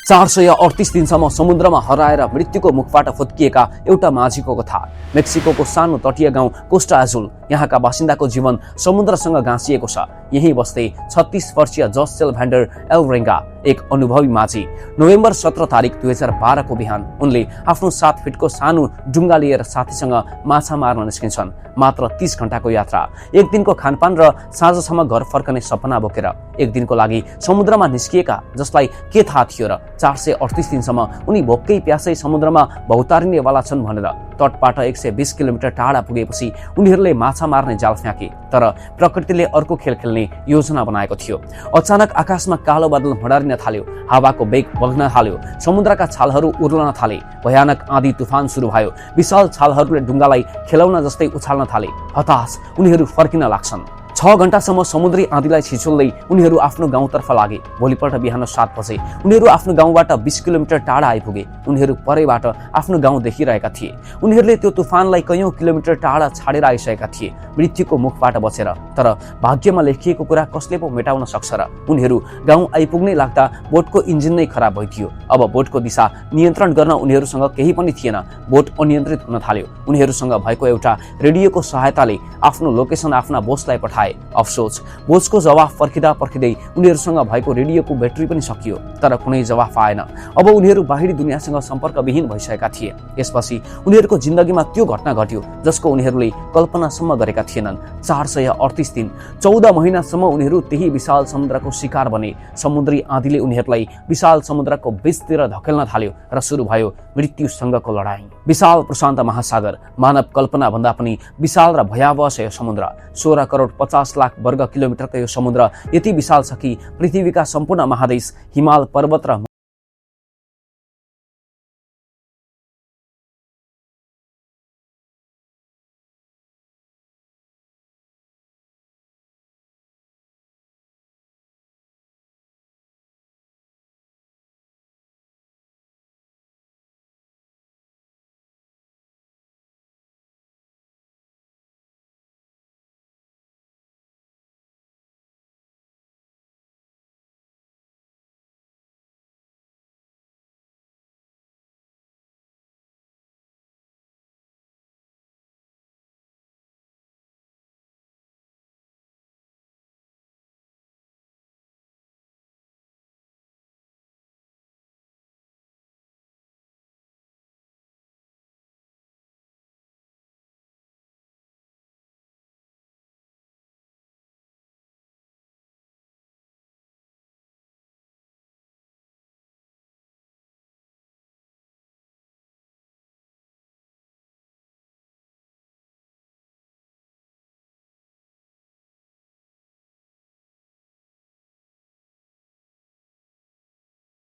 438 दिनसम्म समुद्रमा हराएर मृत्युको मुखबाट फुत्किएका एउटा माझीको कथा। मेक्सिकोको सानो तटीय गाउँ कोस्टा एजुल, यहाँका बासिन्दाको जीवन समुद्रसँग गाँसिएको छ। यही बस्दै 36 वर्षीय जसेल भ्यान्डर एल्भरेङ्गा एक अनुभवी माझी। नोभेम्बर 17 तारिक 2012 को बिहान उनले आफ्नो 7 फिटको सानो डुङ्गा लिएर साथीसँग माछा मार्न निस्किन्छन्। मात्र 30 घण्टाको यात्रा, एक दिनको खानपान र साँझसम्म घर फर्कने सपना बोकेर एक दिनको लागि समुद्रमा निस्किएका जसलाई के थाहा थियो र 438 दिनसम्म उनी भोकै प्यासै समुद्रमा भौतारिनेवाला छन् भनेर। तटबाट 120 किलोमिटर टाढा पुगेपछि उनीहरूले माछा मार्ने जाल फ्याँके, तर प्रकृतिले अर्को खेल खेल्ने योजना बनाएको थियो। अचानक आकाशमा कालो बादल मडारिन थाल्यो, हावाको बेग बग्न थाल्यो, समुद्रका छालहरू उर्लन थाले, भयानक आँधी तुफान सुरु भयो। विशाल छालहरूले डुङ्गालाई खेलाउन जस्तै उछाल्न थाले। हताश उनीहरू फर्किन लाग्छन्। 6 घण्टासम्म समुद्री आँधीलाई छिचोल्दै उनीहरू आफ्नो गाउँतर्फ लागे। भोलिपल्ट बिहान 7 बजे उनीहरू आफ्नो गाउँबाट 20 किलोमिटर टाढा आइपुगे। उनीहरू परैबाट आफ्नो गाउँ देखिरहेका थिए। उनीहरूले त्यो तुफानलाई कयौं किलोमिटर टाढा छाडेर आइसकेका थिए, मृत्युको मुखबाट बचेर। तर भाग्यमा लेखिएको कुरा कसले पो मेटाउन सक्छ र? उनीहरू गाउँ आइपुग्नै लाग्दा बोटको इन्जिन नै खराब भइदियो। अब बोटको दिशा नियन्त्रण गर्न उनीहरूसँग केही पनि थिएन। बोट अनियन्त्रित हुन थाल्यो। उनीहरूसँग भएको एउटा रेडियोको सहायताले आफ्नो लोकेसन आफ्ना बोसलाई पठाए। अफसोस, बोसको जवाफ पर्खिँदा पर्खिँदै उनीहरूसँग भएको रेडियोको ब्याट्री पनि सकियो। तर कुनै जवाफ आएन। अब उनीहरू बाहिरी दुनियाँसँग सम्पर्कविहीन भइसकेका थिए। यसपछि उनीहरूको जिन्दगीमा त्यो घटना घट्यो जसको उनीहरूले कल्पनासम्म गरेका थिएनन्। 438 दिन, 14 महिनासम्म उनीहरू त्यही विशाल समुद्रको शिकार बने। समुद्री आँधीले उनीहरूलाई विशाल समुद्रको बीचतिर धकेल्न थाल्यो र सुरु भयो मृत्युसँगको लडाईँ। विशाल प्रशान्त महासागर, मानव कल्पना भन्दा पनि विशाल र भयावह छ यो समुद्र। 16 करोड 50 लाख वर्ग किलोमिटरको यो समुद्र यति विशाल छ कि पृथ्वीका सम्पूर्ण महादेश, हिमाल पर्वत र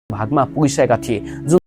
भागमा पुगिसकेका थिए, जुन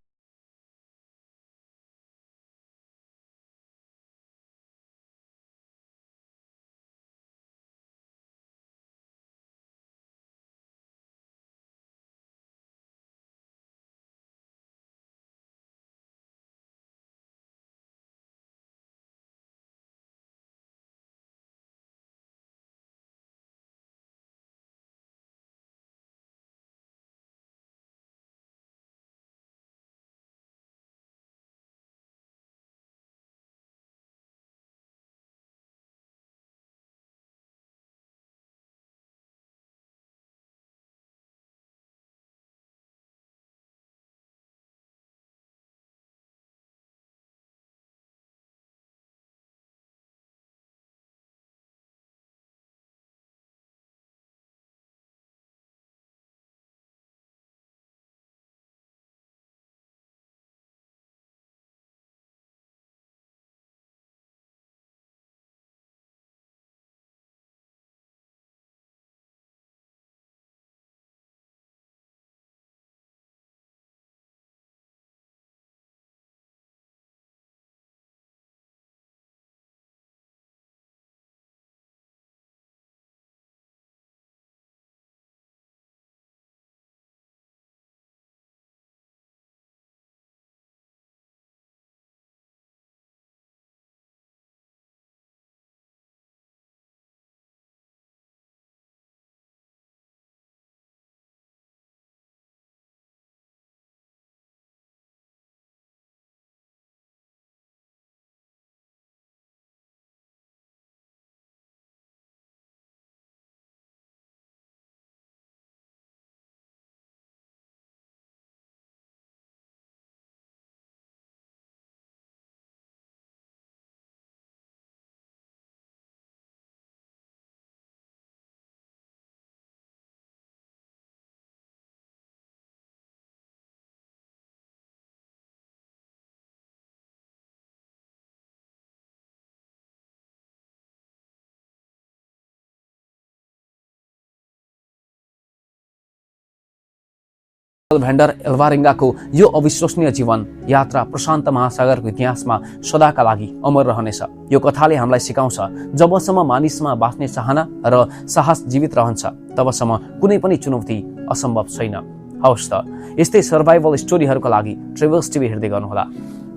भेन्डर एल्भारेङ्गाको यो अविश्वसनीय जीवन यात्रा प्रशान्त महासागरको इतिहासमा सदाका लागि अमर रहनेछ। यो कथाले हामीलाई सिकाउँछ, जबसम्म मानिसमा बाँच्ने चाहना र साहस जीवित रहन्छ तबसम्म कुनै पनि चुनौती असम्भव छैन। हवस् त, यस्तै सर्भाइभल स्टोरीहरूका लागि ट्रेभल्स टिभी हेर्दै गर्नुहोला।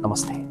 नमस्ते।